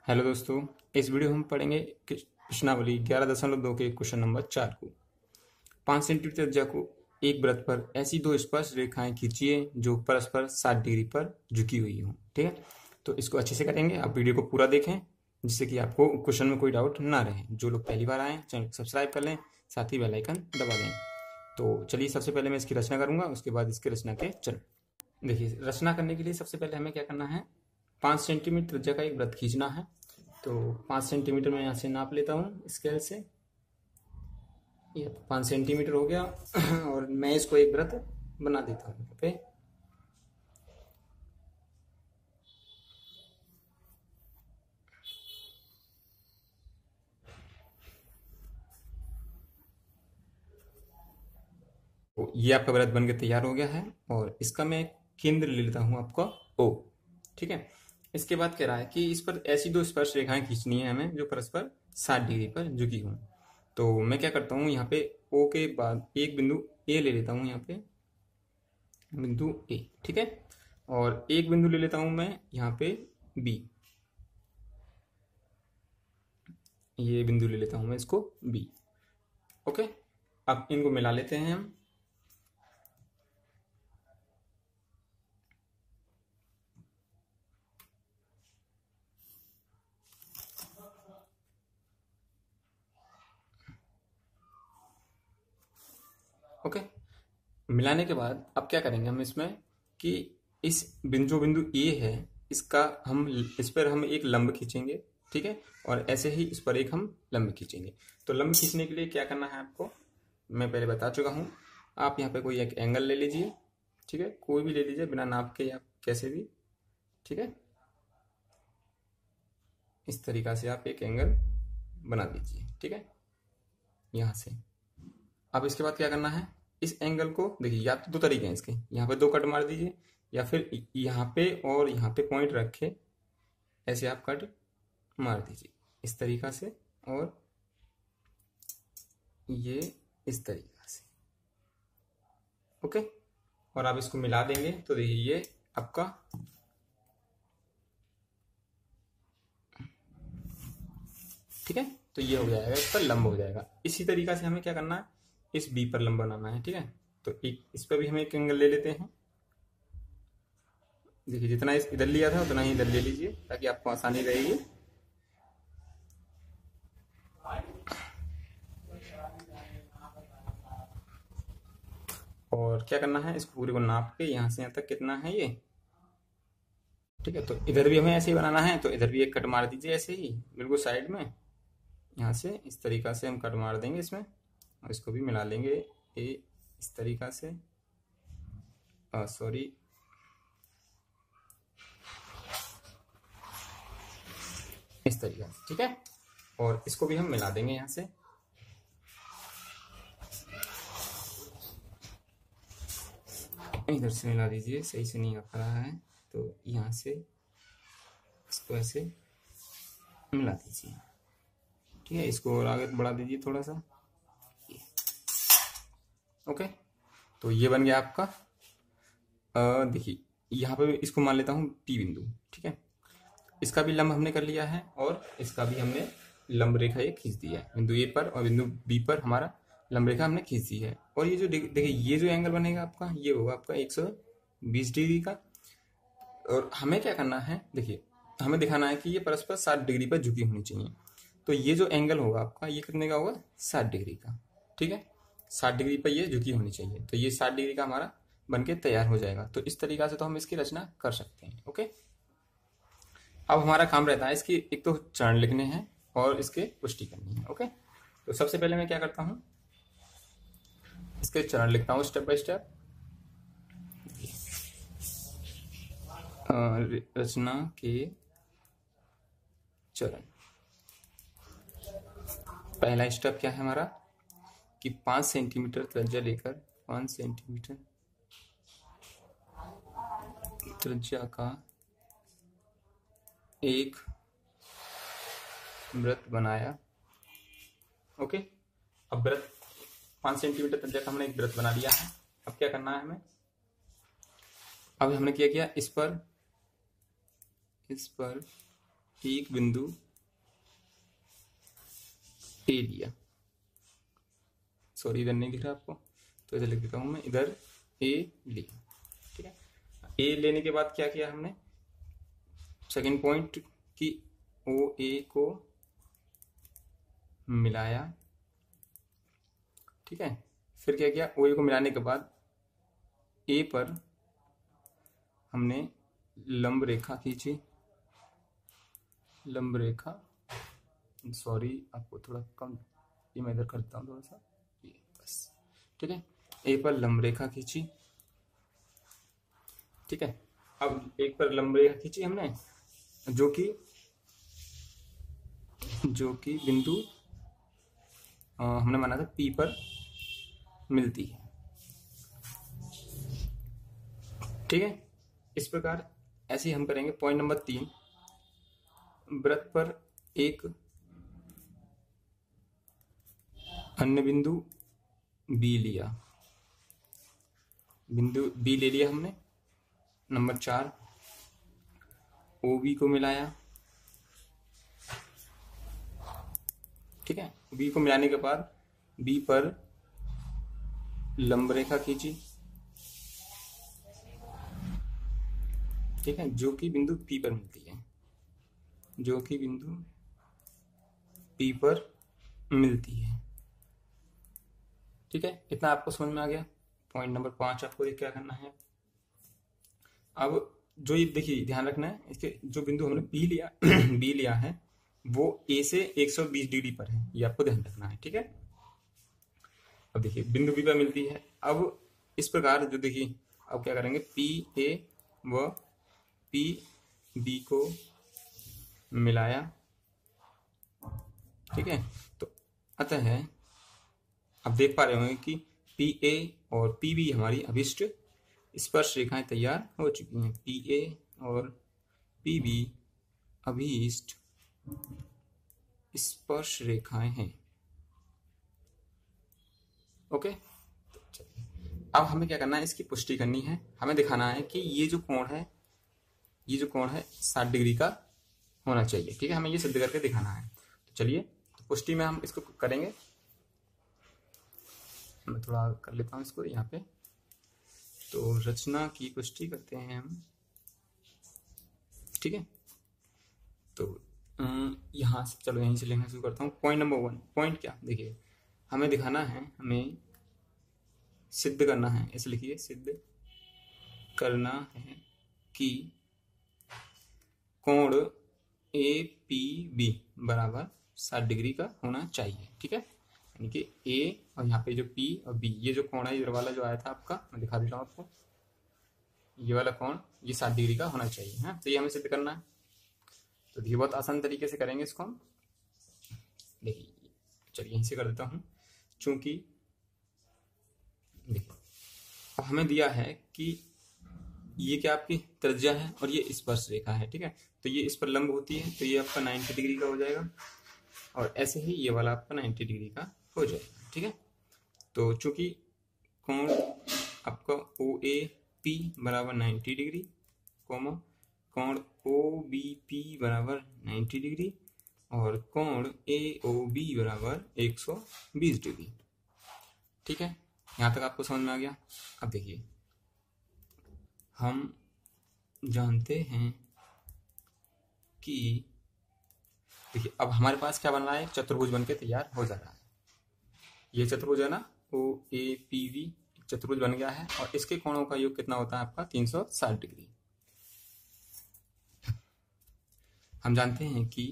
Hello दोस्तों, इस video में हम पढ़ेंगे प्रश्नावली 11.2 के क्वेश्चन नंबर 4 को। 5 सेंटीमीटर त्रिज्या को एक वृत्त पर ऐसी दो स्पर्श रेखाएं खींचिए जो परस्पर 60 डिग्री पर झुकी हुई हों। ठीक है, तो इसको अच्छे से करेंगे। आप वीडियो को पूरा देखें जिससे कि आपको क्वेश्चन में कोई डाउट ना रहे। जो लोग पहली बार आए चैनल को सब्सक्राइब कर लें, साथ ही बेल आइकन दबा दें। तो चलिए, सबसे पहले मैं इसकी रचना करूंगा, उसके बाद इसकी रचना के चरण। देखिए, रचना करने के लिए सबसे पहले हमें क्या करना है, 5 सेंटीमीटर त्रिज्या का एक वृत्त खींचना है। तो 5 सेंटीमीटर मैं यहाँ से नाप लेता हूँ स्केल से। ये 5 सेंटीमीटर हो गया और मैं इसको एक वृत्त बना देता हूँ यहाँ पे। तो ये आपका वृत्त बन के तैयार हो गया है और इसका मैं केंद्र ले लेता हूँ आपका O। ठीक है, इसके बाद कह रहा है कि इस पर ऐसी दो स्पर्श रेखाएं खींचनी है हमें जो परस्पर 60 डिग्री पर झुकी हों। तो मैं क्या करता हूँ, यहाँ पे O के बाद एक बिंदु A ले लेता हूँ, यहाँ पे बिंदु A। ठीक है, और एक बिंदु ले लेता हूँ मैं यहाँ पे B। ये बिंदु ले लेता हूँ मैं इसको B। ओके, अब इनको मिला लेते हैं हम। ओके, मिलाने के बाद अब क्या करेंगे हम इसमें कि इस जो बिंदु ए है इसका इस पर हम एक लंब खींचेंगे। ठीक है, और ऐसे ही इस पर एक हम लंब खींचेंगे। तो लंब खींचने के लिए क्या करना है आपको, मैं पहले बता चुका हूँ। आप यहाँ पे कोई एक एंगल ले लीजिए। ठीक है, कोई भी ले लीजिए बिना नाप के या कैसे भी। ठीक है, इस तरीका से आप एक एंगल बना दीजिए। ठीक है, यहाँ से। अब इसके बाद क्या करना है, इस एंगल को देखिए, या तो दो तरीके हैं इसके, यहाँ पे दो कट मार दीजिए या फिर यहाँ पे और यहाँ पे पॉइंट रखे ऐसे आप कट मार दीजिए इस तरीका से, और ये इस तरीका से। ओके, और आप इसको मिला देंगे तो देखिए ये आपका ठीक है, तो ये हो जाएगा, इस पर लंब हो जाएगा। इसी तरीका से हमें क्या करना है, इस बी पर लंब बनाना है। ठीक है, तो एक इस पर भी हम एक एंगल ले लेते हैं। देखिए, जितना इधर लिया था उतना ही इधर ले लीजिए ताकि आपको आसानी रहेगी। और क्या करना है, इसको पूरे को नाप के यहाँ से यहाँ तक कितना है ये। ठीक है, तो इधर भी हमें ऐसे ही बनाना है, तो इधर भी एक कट मार दीजिए ऐसे ही बिल्कुल साइड में। यहाँ से इस तरीका से हम कट मार देंगे इसमें और इसको भी मिला लेंगे इस तरीका से। सॉरी, इस तरीका से। ठीक है, और इसको भी हम मिला देंगे यहाँ से। इधर से मिला दीजिए, सही से नहीं आ रहा है तो यहाँ से इसको ऐसे मिला दीजिए। ठीक है, इसको और आगे बढ़ा दीजिए थोड़ा सा। ओके, तो ये बन गया आपका। देखिए, यहाँ पे इसको मान लेता हूँ P बिंदु। ठीक है, इसका भी लंब हमने कर लिया है और इसका भी हमने लंब रेखा ये खींच दी है बिंदु ए पर, और बिंदु बी पर हमारा लंब रेखा हमने खींच दी है। और ये जो देखिए, ये जो एंगल बनेगा आपका, ये होगा आपका 120 डिग्री का। और हमें क्या करना है, देखिए, हमें दिखाना है कि ये परस्पर 60 डिग्री पर झुकी होनी चाहिए। तो ये जो एंगल होगा आपका, ये कितने का होगा, 60 डिग्री का। ठीक है, 60 डिग्री पर ये झुकी होनी चाहिए। तो ये 60 डिग्री का हमारा बनके तैयार हो जाएगा। तो इस तरीका से तो हम इसकी रचना कर सकते हैं। ओके, अब हमारा काम रहता है इसकी एक तो चरण लिखने हैं और इसके पुष्टि करनी है। ओके, तो सबसे पहले मैं क्या करता हूं, इसके चरण लिखता हूं स्टेप बाय स्टेप। रचना के चरण। पहला स्टेप क्या है हमारा कि 5 सेंटीमीटर त्रिज्या लेकर 5 सेंटीमीटर त्रिज्या का एक वृत्त बनाया। ओके, अब वृत्त 5 सेंटीमीटर त्रिज्या का हमने एक वृत्त बना लिया है। अब क्या करना है हमें, अब हमने क्या किया, इस पर एक बिंदु ए लिया, सॉरी इधर नहीं दिख रहा आपको, तो इधर लिख देता हूं मैं, इधर ए लिया, ठीक है। ए लेने के बाद क्या किया हमने, सेकंड पॉइंट की ओ ए को मिलाया, ठीक है। फिर क्या किया, ओ ए को मिलाने के बाद ए पर हमने लंब रेखा खींची, लंब रेखा, सॉरी आपको थोड़ा कम, ये मैं इधर करता हूँ थोड़ा सा, ये बस, ठीक है। ए पर लंब रेखा खींची, ठीक है। अब एक पर लंब रेखा खींची हमने, जो कि बिंदु हमने माना था पी पर मिलती है, ठीक है। इस प्रकार ऐसे ही हम करेंगे। पॉइंट नंबर 3, वृत्त पर एक अन्य बिंदु बी लिया, बिंदु बी ले लिया हमने। नंबर 4, ओ बी को मिलाया, ठीक है। बी को मिलाने के बाद बी पर लंब रेखा खींची, ठीक है, जो कि बिंदु पी पर मिलती है, जो कि बिंदु पी पर मिलती है, ठीक है। इतना आपको समझ में आ गया। पॉइंट नंबर 5 आपको क्या करना है, अब जो ये देखिए ध्यान रखना है, इसके जो बिंदु हमने बी लिया बी लिया है वो ए से 120 डिग्री पर है, ये आपको ध्यान रखना है, ठीक है। अब देखिए बिंदु बी पर मिलती है, अब इस प्रकार जो देखिए अब क्या करेंगे, पी ए व पी बी को मिलाया, ठीक है। तो अतः अब देख पा रहे होंगे कि पी ए और पी बी हमारी अभिष्ट स्पर्श रेखाएं तैयार हो चुकी हैं। पी ए और पी बी अभिष्ट स्पर्श रेखाएं हैं, ओके। तो चलिए अब हमें क्या करना है, इसकी पुष्टि करनी है। हमें दिखाना है कि ये जो कोण है, ये जो कोण है 60 डिग्री का होना चाहिए, ठीक है। हमें ये सिद्ध करके दिखाना है। तो चलिए तो पुष्टि में हम इसको करेंगे। मैं थोड़ा कर लेता हूँ इसको यहाँ पे, तो रचना की पुष्टि करते हैं हम, ठीक है। तो यहाँ से चलो यहीं से लेना शुरू करता हूँ। पॉइंट नंबर 1, पॉइंट क्या, देखिए हमें दिखाना है, हमें सिद्ध करना है, ऐसे लिखिए, सिद्ध करना है कि कोण ए पी बी बराबर 60 डिग्री का होना चाहिए, ठीक है। यानी कि ए और यहाँ पे जो पी और बी, ये जो कोण है इधर वाला जो आया था आपका, मैं दिखा देता हूँ आपको, ये वाला कोण ये 60 डिग्री का होना चाहिए, है। तो ये हमें सिद्ध करना है। तो देखिए बहुत आसान तरीके से करेंगे इसको हम। देखिए चलिए यहीं से कर देता हूँ, चूंकि देखिए अब हमें दिया है कि ये क्या आपकी त्रिज्या है और ये स्पर्श रेखा है, ठीक है। तो ये इस पर लंब होती है, तो ये आपका 90 डिग्री का हो जाएगा, और ऐसे ही ये वाला आपका 90 डिग्री का हो जाएगा, ठीक है। तो चूंकि कोण आपका ओ ए पी बराबर 90 डिग्री, कोण ओ बी पी बराबर 90 डिग्री, और कोण ए ओ बी बराबर 120 डिग्री, ठीक है। यहाँ तक आपको समझ में आ गया। अब देखिए हम जानते हैं कि देखिए अब हमारे पास क्या बन रहा है, चतुर्भुज बन के तैयार हो जा रहा है। ये चतुर्भुज है ना, ओ ए पी वी चतुर्भुज बन गया है, और इसके कोणों का योग कितना होता है आपका 360 डिग्री। हम जानते हैं कि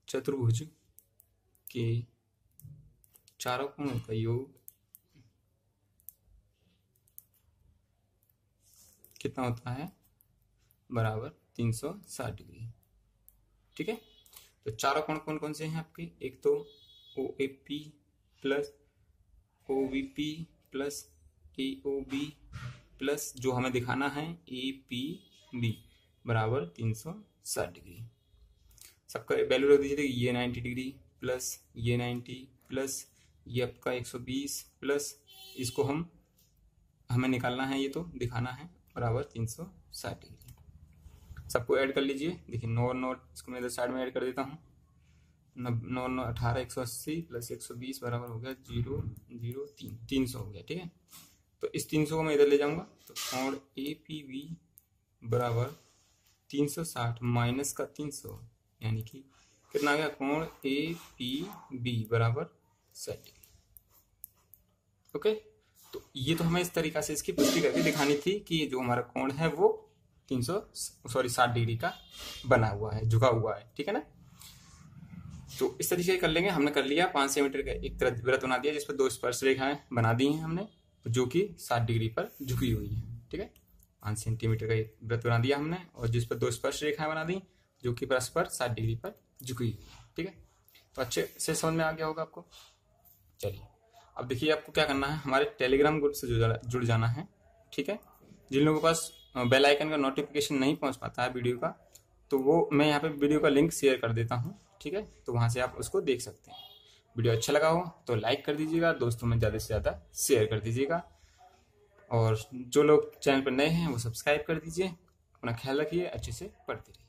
चतुर्भुज के चारों कोणों का योग कितना होता है, बराबर 360 डिग्री, ठीक है। तो चारों कोण कौन कौन से हैं आपके, एक तो O A P plus O V P plus A O B plus जो हमें दिखाना है ए पी बी बराबर 360 डिग्री। सबका वैल्यू रख दीजिए, ये 90 डिग्री प्लस ये 90 प्लस ये आपका 120 प्लस इसको हमें निकालना है, ये तो दिखाना है, बराबर 360 डिग्री। सबको ऐड कर लीजिए। देखिए 9 नोट इसको मैं इधर साइड में ऐड कर देता हूँ। 9 9 18 180 प्लस 120 बराबर हो गया 0 0 3 300 हो गया। ठीक है, तो इस 300 को मैं इधर ले जाऊंगा तो कोण APB बराबर 360 माइनस का 300 यानी कि कितना आ गया, कोण APB बराबर 60 डिग्री। ओके, तो ये तो हमें इस तरीका से इसकी पुष्टि करके दिखानी थी कि जो हमारा कोण है वो 60 डिग्री का बना हुआ है, झुका हुआ है। ठीक है ना, तो इस तरीके से कर लेंगे। हमने कर लिया 5 सेंटीमीटर का एक तरह वृत्त बना दिया जिस पर 2 स्पर्श रेखाएं बना दी हैं हमने, जो कि 60 डिग्री पर झुकी हुई है। ठीक है, 5 सेंटीमीटर का एक वृत्त बना दिया हमने और जिस पर 2 स्पर्श रेखाएं बना दी जो कि परस्पर 60 डिग्री पर झुकी हुई है। ठीक है, तो अच्छे से समझ में आ गया होगा आपको। चलिए अब देखिए आपको क्या करना है, हमारे टेलीग्राम ग्रुप से जुड़ जाना है। ठीक है, जिन लोगों के पास बेल आइकन का नोटिफिकेशन नहीं पहुंच पाता है वीडियो का, तो वो मैं यहाँ पे वीडियो का लिंक शेयर कर देता हूँ। ठीक है, तो वहां से आप उसको देख सकते हैं। वीडियो अच्छा लगा हो तो लाइक कर दीजिएगा, दोस्तों में ज़्यादा से ज़्यादा शेयर कर दीजिएगा, और जो लोग चैनल पर नए हैं वो सब्सक्राइब कर दीजिए। अपना ख्याल रखिए, अच्छे से पढ़ते रहिए।